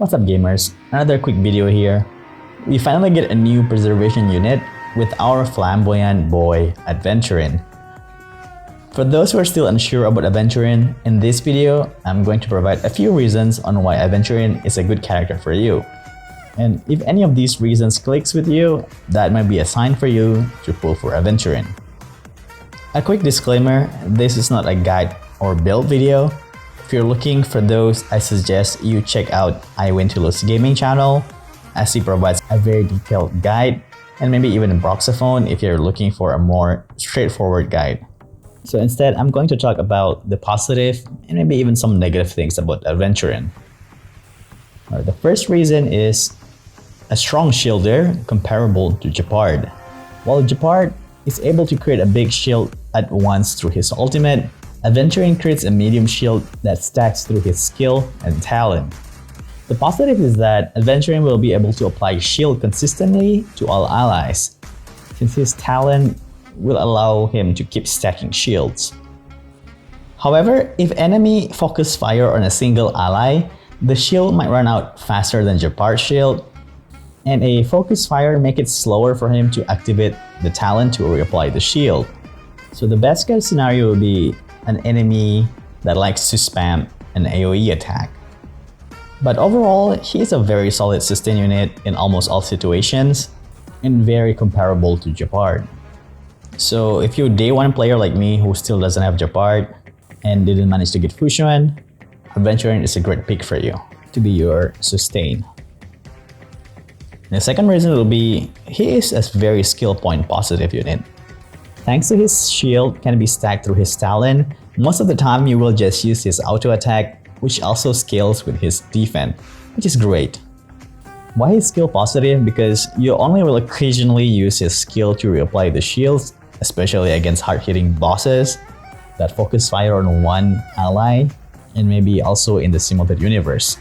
What's up gamers, another quick video here. We finally get a new preservation unit with our flamboyant boy, Aventurine. For those who are still unsure about Aventurine, in this video, I'm going to provide a few reasons on why Aventurine is a good character for you. And if any of these reasons clicks with you, that might be a sign for you to pull for Aventurine. A quick disclaimer, this is not a guide or build video. If you're looking for those, I suggest you check out Aventure's gaming channel, as he provides a very detailed guide, and maybe even a Broxophone if you're looking for a more straightforward guide. So instead, I'm going to talk about the positive and maybe even some negative things about Aventurine. The first reason is a strong shielder comparable to Gepard. While Gepard is able to create a big shield at once through his ultimate, Aventurine creates a medium shield that stacks through his skill and talent. The positive is that Aventurine will be able to apply shield consistently to all allies, since his talent will allow him to keep stacking shields. However, if enemy focus fire on a single ally, the shield might run out faster than Gepard's shield, and a focus fire make it slower for him to activate the talent to reapply the shield. So the best case scenario would be an enemy that likes to spam an AoE attack. But overall, he is a very solid sustain unit in almost all situations and very comparable to Gepard. So if you're a day one player like me who still doesn't have Gepard and didn't manage to get Fusion, Aventurine is a great pick for you to be your sustain. The second reason will be he is a very skill point positive unit. Thanks to his shield can be stacked through his talent, most of the time you will just use his auto attack, which also scales with his defense, which is great. Why is skill positive? Because you only will occasionally use his skill to reapply the shields, especially against hard-hitting bosses that focus fire on one ally, and maybe also in the simulated universe.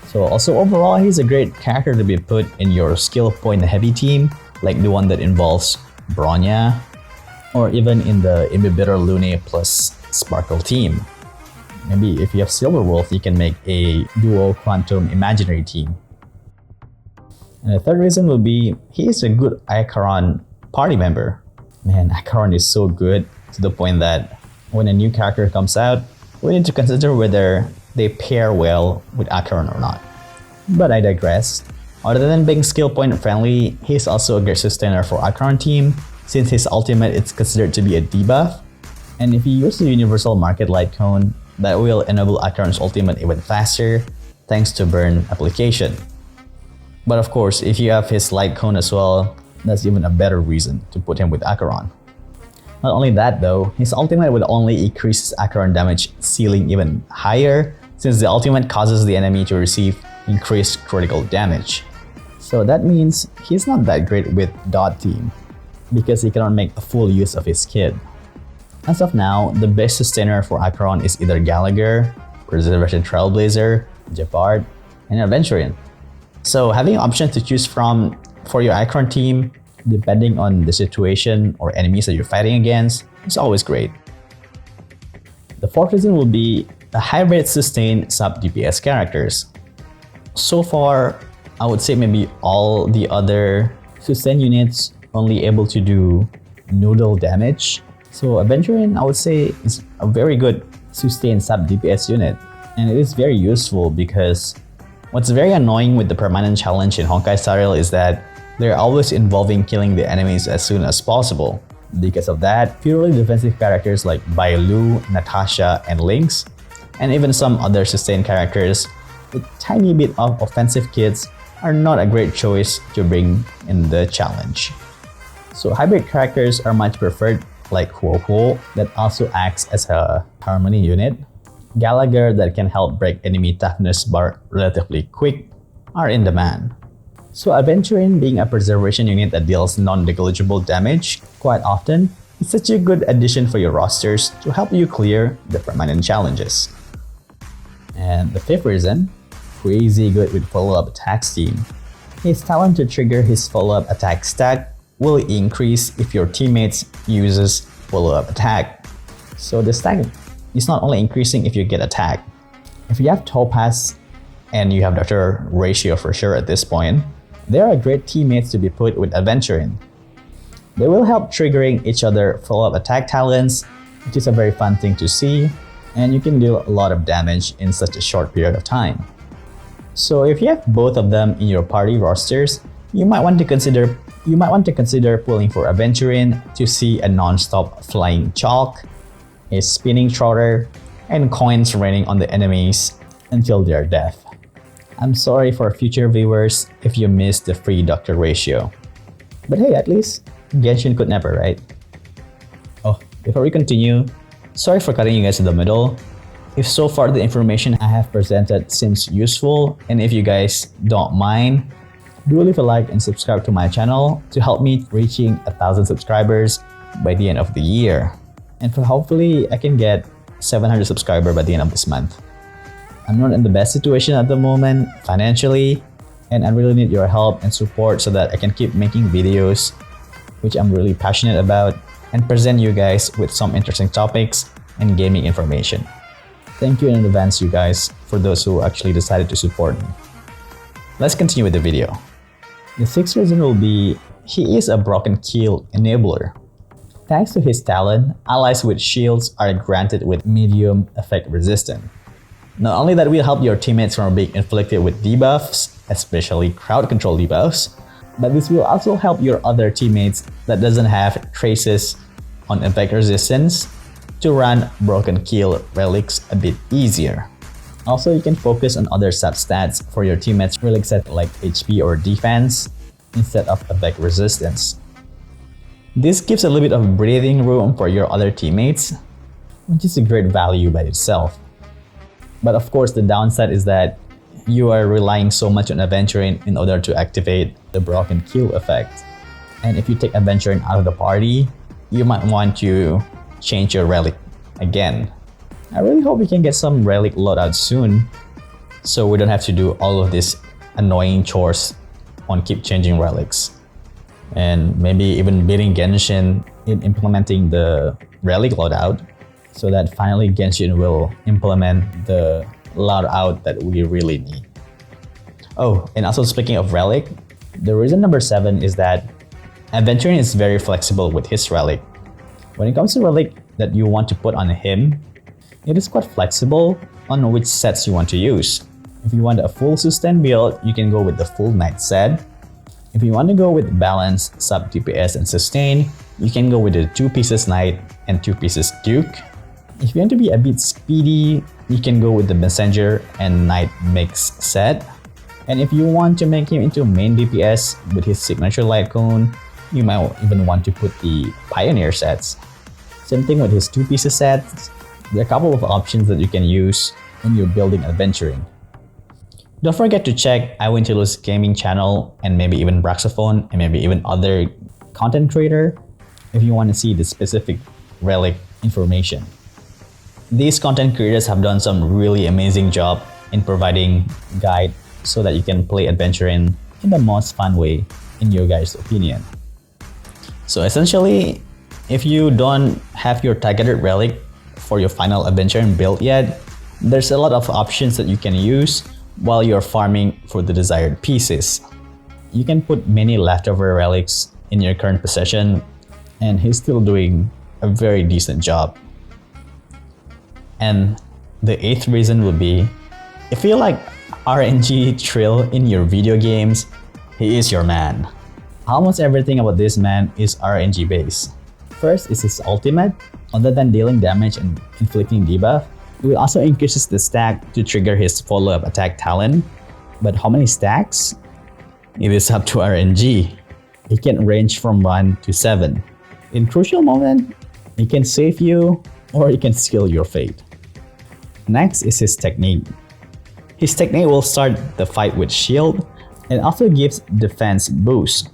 So also overall, he's a great character to be put in your skill point heavy team, like the one that involves Bronya, or even in the Imbibitor Lune plus Sparkle team. Maybe if you have Silver Wolf, you can make a duo Quantum Imaginary team. And the third reason will be he is a good Acheron party member. Man, Acheron is so good to the point that when a new character comes out, we need to consider whether they pair well with Acheron or not. But I digress. Other than being skill point friendly, he's also a great sustainer for Acheron team, since his ultimate is considered to be a debuff. And if you use the Universal Market Light Cone, that will enable Acheron's ultimate even faster thanks to burn application. But of course, if you have his Light Cone as well, that's even a better reason to put him with Acheron. Not only that though, his ultimate would only increase his Acheron damage ceiling even higher, since the ultimate causes the enemy to receive increased critical damage. So that means he's not that great with Dot team, because he cannot make a full use of his kit. As of now, the best sustainer for Acheron is either Gallagher, Preservation Trailblazer, Gepard, and Aventurine. So having options to choose from for your Acheron team, depending on the situation or enemies that you're fighting against, is always great. The fourth reason will be the hybrid sustain sub DPS characters. So far, I would say maybe all the other sustain units only able to do noodle damage. So Aventurine, I would say, is a very good sustain sub DPS unit, and it is very useful because what's very annoying with the permanent challenge in Honkai style is that they're always involving killing the enemies as soon as possible. Because of that, purely defensive characters like Bailu, Natasha, and Lynx, and even some other sustain characters with tiny bit of offensive kits are not a great choice to bring in the challenge. So hybrid characters are much preferred, like Huo that also acts as a harmony unit, Gallagher that can help break enemy toughness bar relatively quick are in demand. So Aventurine, being a preservation unit that deals non-negligible damage quite often, is such a good addition for your rosters to help you clear the permanent challenges. And the fifth reason, crazy good with follow-up attacks team. His talent to trigger his follow-up attack stack will increase if your teammates uses follow-up attack. So the stack is not only increasing if you get attacked. If you have Topaz and you have Dr. Ratio for sure at this point, they are great teammates to be put with Aventurine. They will help triggering each other follow-up attack talents, which is a very fun thing to see, and you can deal a lot of damage in such a short period of time. So if you have both of them in your party rosters, you might want to consider pulling for Aventurine to see a non-stop flying chalk, a spinning trotter, and coins raining on the enemies until their death. I'm sorry for future viewers if you missed the free Dr. Ratio. But hey, at least Genshin could never, right? Oh, before we continue, sorry for cutting you guys in the middle. If so far the information I have presented seems useful, and if you guys don't mind, do leave a like and subscribe to my channel to help me reaching 1,000 subscribers by the end of the year. And for hopefully I can get 700 subscribers by the end of this month. I'm not in the best situation at the moment financially, and I really need your help and support so that I can keep making videos, which I'm really passionate about, and present you guys with some interesting topics and gaming information. Thank you in advance, you guys, for those who actually decided to support me. Let's continue with the video. The sixth reason will be, he is a broken kill enabler. Thanks to his talent, allies with shields are granted with medium effect resistance. Not only that will help your teammates from being inflicted with debuffs, especially crowd control debuffs, but this will also help your other teammates that doesn't have traces on effect resistance to run broken kill relics a bit easier. Also, you can focus on other substats for your teammates' relic set like HP or defense instead of effect resistance. This gives a little bit of breathing room for your other teammates, which is a great value by itself. But of course, the downside is that you are relying so much on Aventurine in order to activate the broken kill effect. And if you take Aventurine out of the party, you might want to change your relic again. I really hope we can get some relic loadout soon, so we don't have to do all of these annoying chores on keep changing relics. And maybe even beating Genshin in implementing the relic loadout, so that finally Genshin will implement the loadout that we really need. Oh, and also speaking of relic, the reason number 7 is that Aventurine is very flexible with his relic. When it comes to relic that you want to put on him, it is quite flexible on which sets you want to use. If you want a full sustain build, you can go with the full knight set. If you want to go with balance, sub DPS, and sustain, you can go with the 2 pieces knight and 2 pieces duke. If you want to be a bit speedy, you can go with the messenger and knight mix set. And if you want to make him into main DPS with his signature light cone, you might even want to put the pioneer sets. Same thing with his 2 pieces sets. There are a couple of options that you can use when you're building Aventurine. Don't forget to check Aventure's gaming channel and maybe even Braxophone and maybe even other content creator if you want to see the specific relic information. These content creators have done some really amazing job in providing guide so that you can play Aventurine in the most fun way in your guys' opinion. So essentially, if you don't have your targeted relic for your final Aventurine build yet, there's a lot of options that you can use while you're farming for the desired pieces. You can put many leftover relics in your current possession, and he's still doing a very decent job. And the 8th reason would be, if you like RNG Trill in your video games, he is your man. Almost everything about this man is RNG based. First is his ultimate. Other than dealing damage and inflicting debuff, it will also increases the stack to trigger his follow-up attack talent. But how many stacks? It is up to RNG. It can range from 1 to 7. In crucial moment, it can save you or it can seal your fate. Next is his technique. His technique will start the fight with shield and also gives defense boost.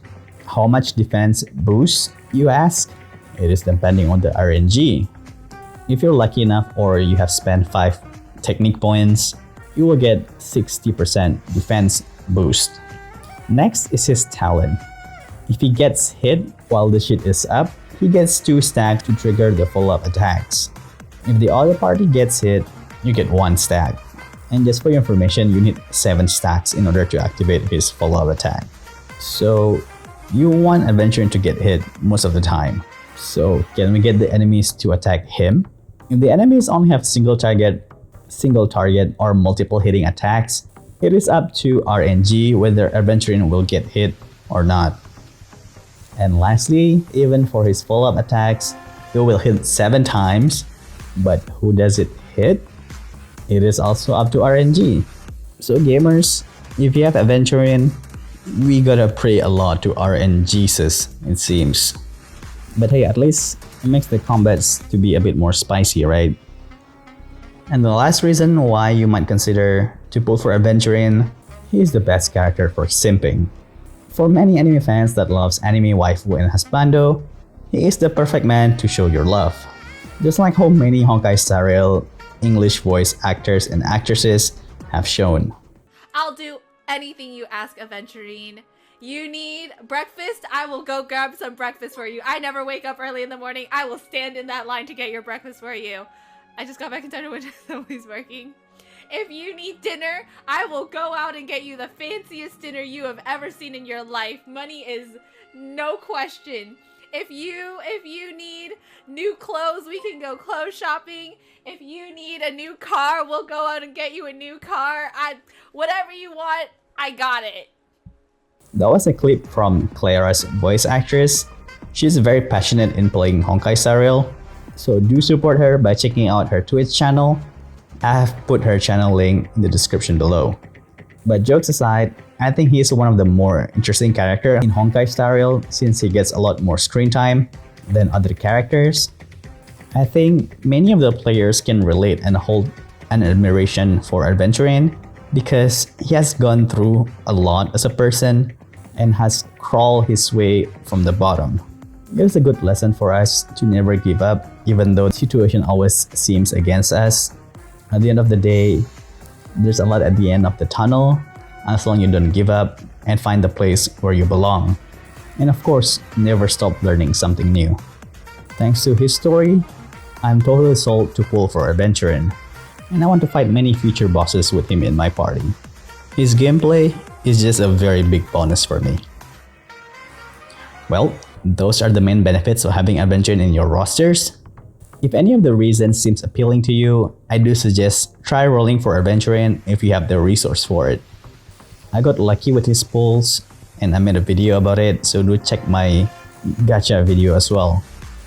How much defense boost, you ask? It is depending on the RNG. If you're lucky enough or you have spent 5 technique points, you will get 60% defense boost. Next is his talent. If he gets hit while the shit is up, he gets 2 stacks to trigger the follow-up attacks. If the other party gets hit, you get 1 stack. And just for your information, you need 7 stacks in order to activate his follow-up attack. So you want Aventurine to get hit most of the time. So can we get the enemies to attack him? If the enemies only have single target, or multiple hitting attacks, it is up to RNG whether Aventurine will get hit or not. And lastly, even for his follow-up attacks, he will hit 7 times, but who does it hit? It is also up to RNG. So gamers, if you have Aventurine, we gotta pray a lot to RNGesus, it seems. But hey, at least it makes the combats to be a bit more spicy, right? And the last reason why you might consider to pull for Aventurine, he is the best character for simping. For many anime fans that loves anime waifu and husbando, he is the perfect man to show your love. Just like how many Honkai Star Rail English voice actors and actresses have shown. I'll do anything you ask, Aventurine. You need breakfast? I will go grab some breakfast for you. I never wake up early in the morning. I will stand in that line to get your breakfast for you. I just got back in time to when somebody's working. If you need dinner, I will go out and get you the fanciest dinner you have ever seen in your life. Money is no question. If you need new clothes, we can go clothes shopping. If you need a new car, we'll go out and get you a new car. Whatever you want, I got it. That was a clip from Clara's voice actress. She's very passionate in playing Honkai Star Rail, so do support her by checking out her Twitch channel. I have put her channel link in the description below. But jokes aside, I think he is one of the more interesting characters in Honkai Star Rail since he gets a lot more screen time than other characters. I think many of the players can relate and hold an admiration for Aventurine because he has gone through a lot as a person and has crawled his way from the bottom. It is a good lesson for us to never give up even though the situation always seems against us. At the end of the day, there's a light at the end of the tunnel as long as you don't give up and find the place where you belong. And of course, never stop learning something new. Thanks to his story, I'm totally sold to pull for Aventurine, and I want to fight many future bosses with him in my party. His gameplay is just a very big bonus for me. Well, those are the main benefits of having Aventurine in your rosters. If any of the reasons seems appealing to you, I do suggest try rolling for Aventurine if you have the resource for it. I got lucky with his pulls and I made a video about it, so do check my gacha video as well.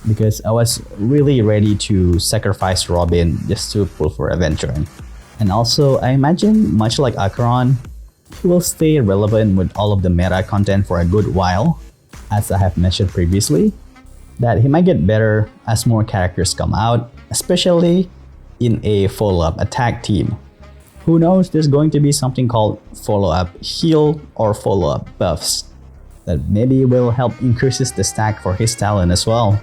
Because I was really ready to sacrifice Robin just to pull for Aventurine. And also, I imagine much like Acheron, he will stay relevant with all of the meta content for a good while, as I have mentioned previously. That he might get better as more characters come out, especially in a follow-up attack team. Who knows, there's going to be something called follow-up heal or follow-up buffs that maybe will help increases the stack for his talent as well.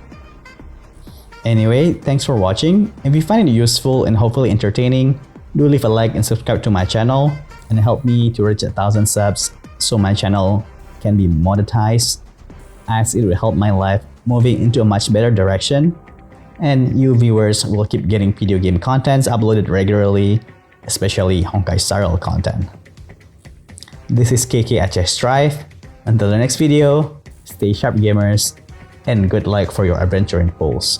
Anyway, thanks for watching. If you find it useful and hopefully entertaining, do leave a like and subscribe to my channel and help me to reach 1,000 subs so my channel can be monetized, as it will help my life moving into a much better direction, and you viewers will keep getting video game contents uploaded regularly, especially Honkai Star Rail content. This is KKaceh Strive. Until the next video, stay sharp gamers, and good luck for your Aventurine pulls.